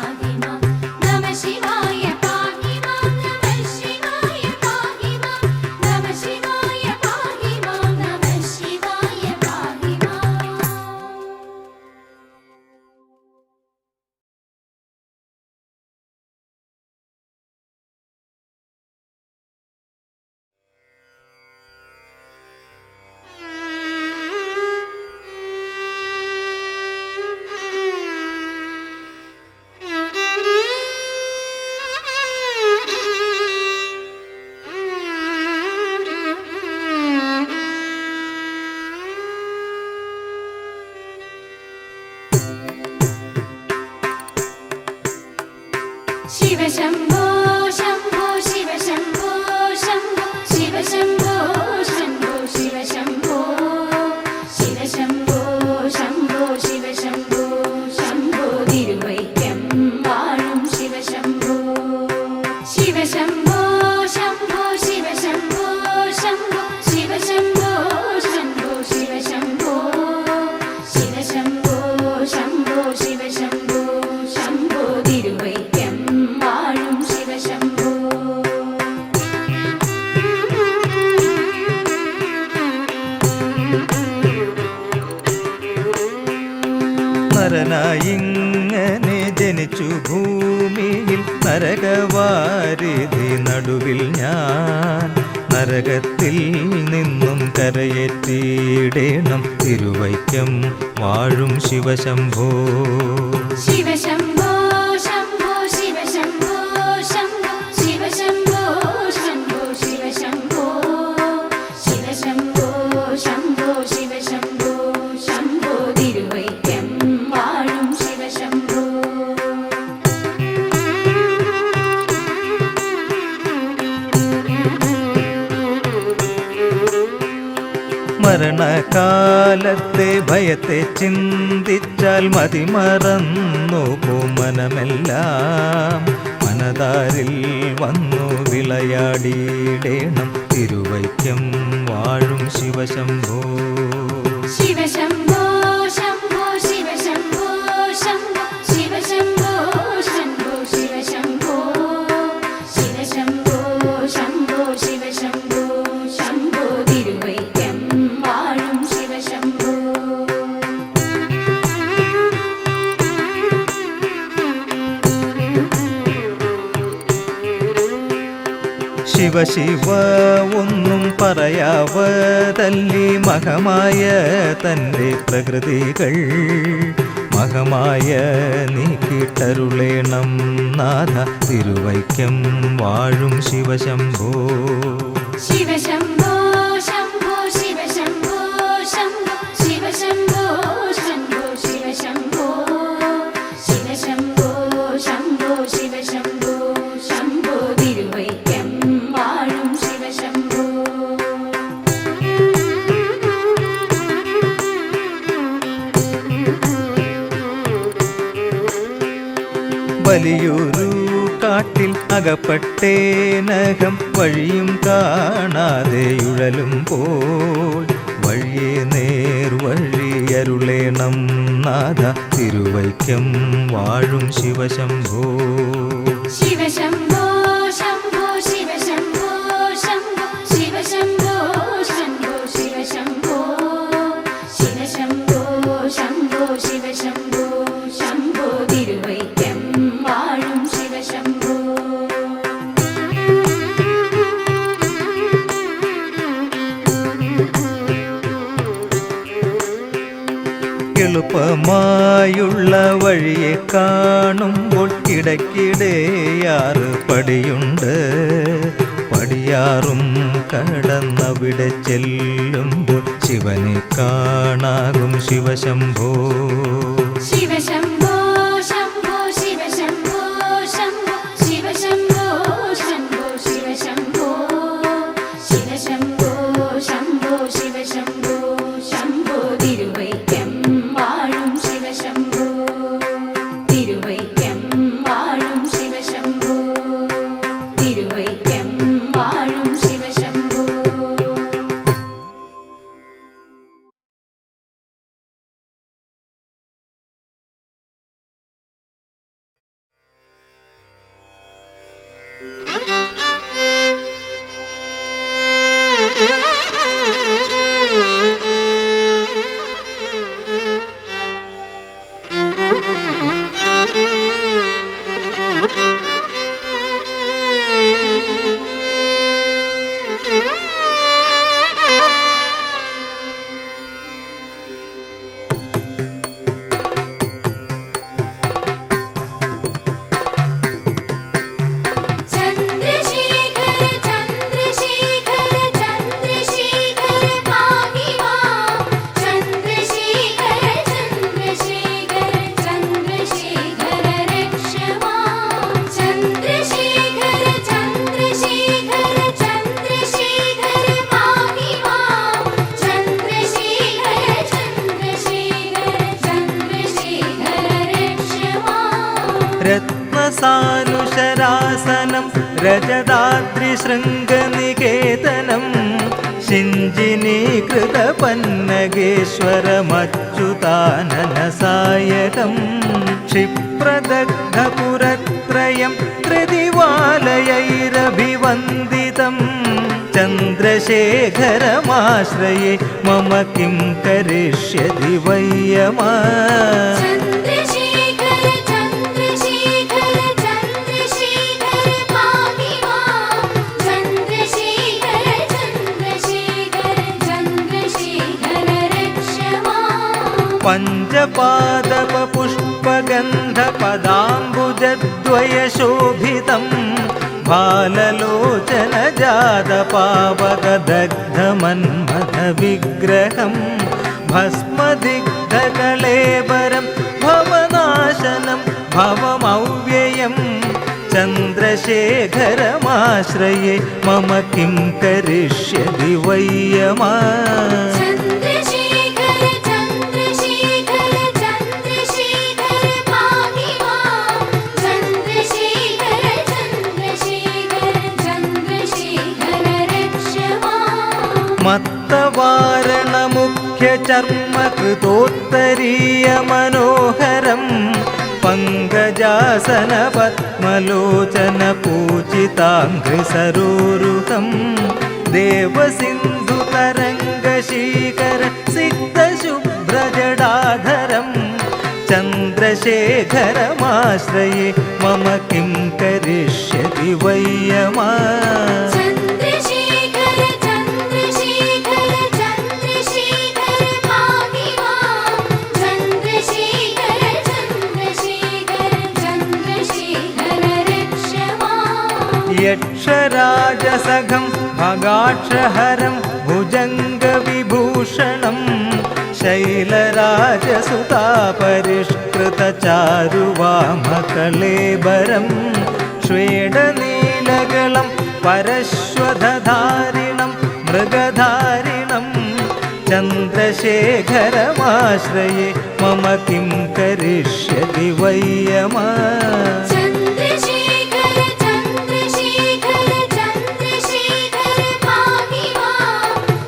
മാം നമഃ ശിവായ പാഹി മാം നമഃ ശിവായ പാഹി മാം നമഃ ശിവായ പാഹി മാം നമഃ ശിവായ പാഹി മാം ശിവ ശംഭോ ശംഭോ ശിവ ശംഭോ ശംഭോ ശിവ ശംഭോ ശംഭോ ശിവ ശംഭോ ശിവ ശംഭോ ശംഭോ ശിവ ശംഭോ ശംഭോ തിരുവൈക്കം വാഴും ശിവ ശംഭോ ശിവ ശംഭോ ശംഭോ ശിവ ശംഭോ ശംഭോ ശിവ ശംഭോ ശംഭോ ശിവ ശംഭോ ശിവ ശംഭോ ശംഭോ ശിവ ശംഭോ ശംഭോ തിരുവൈക്കം വാഴും ശിവ ശംഭോ നരനായിങ്ങനെ ജനിച്ചു ഭൂമിയിൽ നരകവാരിധി നടുവിൽ ഞാൻ നരകത്തിൽ നിന്നും കരയേറ്റിയിടേണം തിരുവൈക്കം വാഴും ശിവശംഭോ ശിവ ശംഭോ ശംഭോ ശിവ ശംഭോ ശംഭോ ശിവ ശംഭോ ശംഭോ ശിവ ശംഭോ ശിവ ശംഭോ ശംഭോ ശിവ ശംഭോ ശംഭോ തിരുവൈക്കം വാഴും ശിവ ശംഭോ മരണകാലത്തെ ഭയത്തെ ചിന്തിച്ചാൽ മതിമറന്നു മനമെല്ലാം മനതാരിൽ വന്നു വിളയാടിയിടേണം തിരുവൈക്കം വാഴും ശിവശംഭോ. ശിവശംഭോ ശംഭോ ശിവശംഭോ ശംഭോ ശിവശംഭോ ശംഭോ ശിവശംഭോ ശിവശംഭോ ശംഭോ ശിവശംഭോ ശംഭോ തിരുവൈക്കം വാഴും ശിവശംഭോ. ശിവശിവ ഒന്നും പറയാവതല്ലി മഹമായ തൻ്റെ പ്രകൃതികൾ മഹമായ നീക്കിട്ടരുളേണം നാഥ തിരുവൈക്കം വാഴും ശിവശംഭോ. ശിവശംഭോ ശംഭോ ശിവശംഭോ ശംഭോ ശിവശംഭോ ശംഭോ ശിവശംഭോ ശിവശംഭോ ശംഭോ ശിവശംഭോ ശംഭോ തിരുവൈക്കം വാഴും ശിവശംഭോ. വലിയൊരു കാട്ടിൽ അകപ്പെട്ടേനകം വഴിയും കാണാതെയുഴലുമ്പോൾ വഴിയെ നേർവഴിയരുളേണം നാഥ തിരുവൈക്കം വാഴും ശിവശംഭോ. ശിവശംഭോ ശംഭോ ശിവശംഭോ ശംഭോ ശിവശംഭോ ശംഭോ ശിവശംഭോ ശിവശംഭോ ശംഭോ ശിവശംഭോ ശംഭോ തിരുവൈക്കം വാഴും ശിവശംഭോ. എളുപ്പമായുള്ള വഴിയെ കാണുമ്പോൾ ഇടയ്ക്കിടെയാറ് പടിയുണ്ട്. പടിയാറും കടന്നവിടെ ചെല്ലുമ്പോൾ ശിവനെ കാണാകും ശിവശംഭോ. ശിവശംഭോ ശംഭോ ശിവശംഭോ ശംഭോ ശിവശംഭോ ശംഭോ ശിവശംഭോ ശിവശംഭോ ശംഭോ ശിവശംഭോ ശംഭോ തിരുവൈക്കം വാഴും ശിവശംഭോ. തിരുവൈക്കം വാഴും ശിവശംഭോ. തിരുവൈക്കം വാഴും ശിവശംഭോ. ചന്ദ്രശേഖര ചന്ദ്രശേഖര ചന്ദ്രശേഖര പാഹി മാം. ചന്ദ്രശേഖര ചന്ദ്രശേഖര ചന്ദ്രശേഖര രക്ഷ മാം. ചന്ദ്രശേഖര ചന്ദ്രശേഖര ചന്ദ്രശേഖര പാഹി മാം. ചന്ദ്രശേഖര ചന്ദ്രശേഖര ചന്ദ്രശേഖര രക്ഷ മാം. രത്നസാനുശരാസനം രജതാദ്രിശൃംഗനികേതനം ശിഞ്ചിനീകൃതപന്നഗേശ്വരമച്യുതാനനസായകം ക്ഷിപ്രദഗ്ധപുരത്രയം ത്രിദിവാലയൈരഭിവന്ദിതം ചന്ദ്രശേഖരമാശ്രയേ മമ കിം കരിഷ്യതി വയ്യമാ. ചന്ദ്രശേഖര ചന്ദ്രശേഖര ചന്ദ്രശേഖര പാഹി മാം. ചന്ദ്രശേഖര ചന്ദ്രശേഖര ചന്ദ്രശേഖര രക്ഷ മാം. പഞ്ചപാദപുഷ്പഗന്ധപദാംബുജദ്വയശോഭിതം ബാലലോചനജാതപാവകദഗ്ധമന്മഥവിഗ്രഹം ഭസ്മദിഗ്ധകളേബരം ഭവനാശനം ഭവമൗവ്യയം ചന്ദ്രശേഖരമാശ്രയേ മമ കിം കരിഷ്യതി വയ്യമാ. ചന്ദ്രശേഖര ചന്ദ്രശേഖര ചന്ദ്രശേഖര പാഹി മാം. ചന്ദ്രശേഖര ചന്ദ്രശേഖര ചന്ദ്രശേഖര രക്ഷ सौख्यचर्मकृतोत्तरीयमनोहरं पङ्कजासनपद्मलोचनपूजिताङ्घ्रिसरोरुहं देवसिन्धुतरङ्गशीकर सिक्तशुभ्रजडाधरं चन्द्रशेखरमाश्रये मम किं करिष्यति वै यमा चन्द्रशेखर चन्द्रशेखर चन्द्रशेखर पाहि मां चन्द्रशेखर चन्द्रशेखर चन्द्रशेखर रक्ष माम् यक्षराजसघं भगाक्षहरं भुजङ्गविभूषणं शैलराजसुतापरिष्कृतचारुवामकलेबरं श्वेडनीलगलं परश्वधारिणं मृगधारिणं चन्द्रशेखरमाश्रये मम किं करिष्यति वै यमा चन्द्रशेखर चन्द्रशेखर चन्द्रशेखर पाहि मां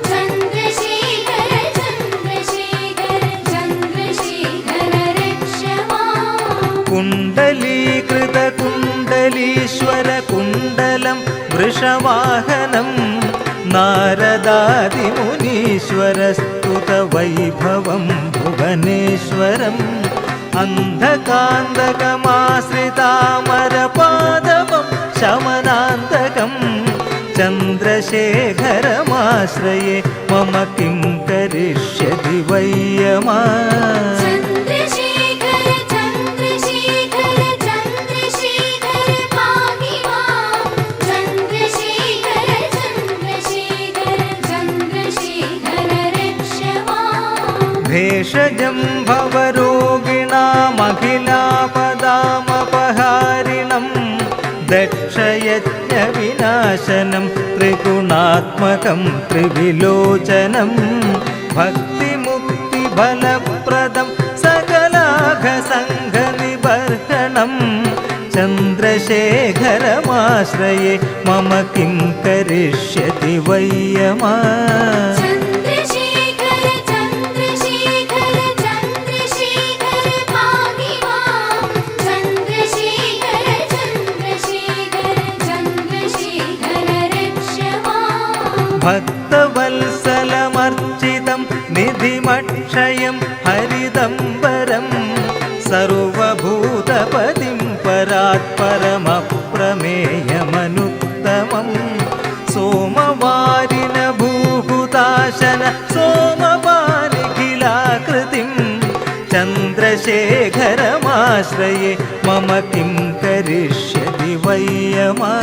चन्द्रशेखर चन्द्रशेखर चन्द्रशेखर रक्ष माम् कुण्डलीकृतकुण्डलीश्वरकुण्डलं वृषवाहनं नारदादिमुनीश्वरस्तुतवैभवं भुवनेश्वरम् अन्धकान्तकमाश्रितामरपादवं शमनान्तकं चन्द्रशेखरमाश्रये मम किं करिष्यति वै यमा चन्द्रशेखर चन्द्रशेखर चन्द्रशेखर पाहि मां चन्द्रशेखर चन्द्रशेखर चन्द्रशेखर रक्ष माम् भेषजं भवरोगिणामखिलापदामपहारिणं दक्षयज्ञविनाशनं त्रिगुणात्मकं त्रिविलोचनं भक्तिमुक्तिफलप्रदं सकलाघसङ्घनिबर्हणं चन्द्रशेखरमाश्रये मम किं करिष्यति वै यमा चन्द्रशेखर चन्द्रशेखर चन्द्रशेखर पाहि मां चन्द्रशेखर चन्द्रशेखर चन्द्रशेखर रक्ष माम् भक्तवत्सलमर्चितं निधिमक्षयं हरिदम्बरं सर्वभूतपतिं परात्परमप्रमेयमनुत्तमं सोमवारिणभूहुताशन सोमपानिखिलाकृतिं चन्द्रशेखरमाश्रये मम किं करिष्यति वै यमा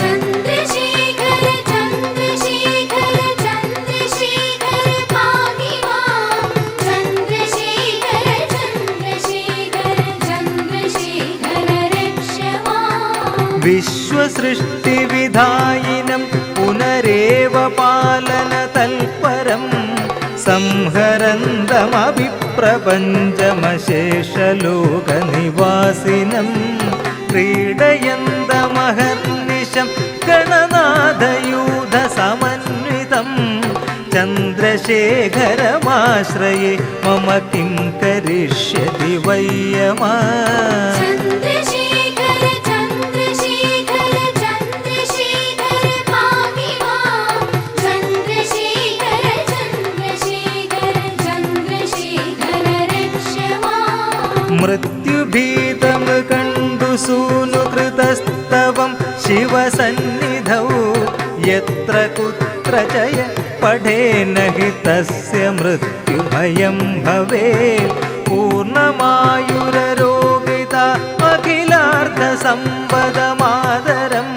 चन्द्रशेखर चन्द्रशेखर चन्द्रशेखर पाहि मां चन्द्रशेखर चन्द्रशेखर चन्द्रशेखर रक्ष माम् विश्वसृष्टिविधायिनं पुनरेव पालनतल्परं संहरन्दमभिप्रपञ्चमशेषलोकनिवासिनं क्रीडयन्तमहर्निशं गणनाथयूथसमन्वितं चन्द्रशेखरमाश्रये मम किं करिष्यति वै यमा चन्द्रशेखर चन्द्रशेखर चन्द्रशेखर पाहि मां चन्द्रशेखर चन्द्रशेखर चन्द्रशेखर रक्ष माम् मृत्युभीतमृकण्डुसूनुकृतस्तवं शिवसन्निधौ यत्र कुत्र जय पठेन हि तस्य मृत्युभयं भवेत् पूर्णमायुररोगिता अखिलार्थसम्पदमादरं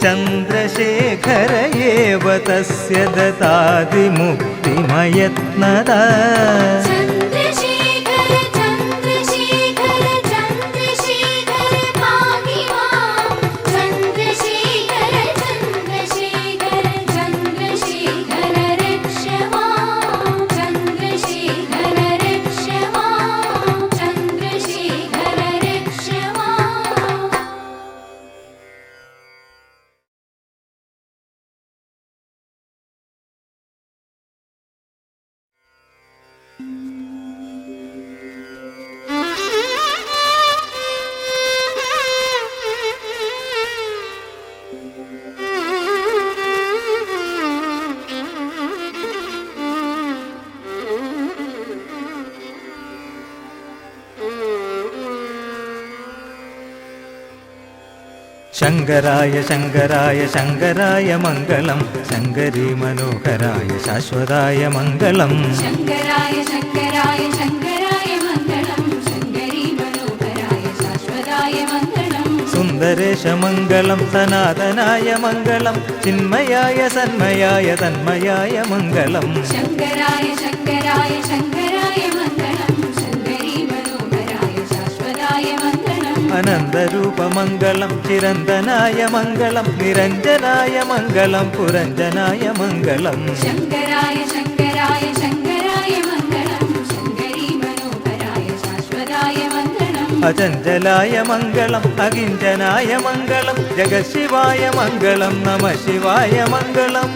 चन्द्रशेखर एव तस्य ददातिमुक्तिमयत्नदा चन्द्रशेखर चन्द्रशेखर चन्द्रशेखर पाहि मां चन्द्रशेखर चन्द्रशेखर चन्द्रशेखर रक्ष माम् चन्द्रशेखर रक्ष माम् चन्द्रशेखर रक्ष माम् ശങ്കരായ ശങ്കരായ ശങ്കരായ മംഗളം ശങ്കരി മനോഹരായ ശാശ്വതായ മംഗളം ശങ്കരായ ശങ്കരായ ശങ്കരായ മംഗളം ശങ്കരി മനോഹരായ ശാശ്വതായ മംഗളം സുന്ദരേശ മംഗളം സനാതനായ മംഗളം ചിന്മയായ സന്മയായ തന്മയായ മംഗളം ശങ്കരായ ശങ്കരായ ശങ്കരായ മംഗളം ശങ്കരി മനോഹരായ ശാശ്വതായ മംഗളം അനന്തരൂപമംഗളം ചിരന്തനായ മംഗളം നിരഞ്ജനായ മംഗളം പുരഞ്ജനായ മംഗളം ശങ്കരായ ശങ്കരായ ശങ്കരായ മംഗളം ശങ്കരി മനോഹരായ ശാശ്വതായ മംഗളം അചഞ്ചലായ മംഗളം അകിഞ്ചനായ മംഗളം ജഗശിവായ മംഗളം നമ ശിവായ മംഗളം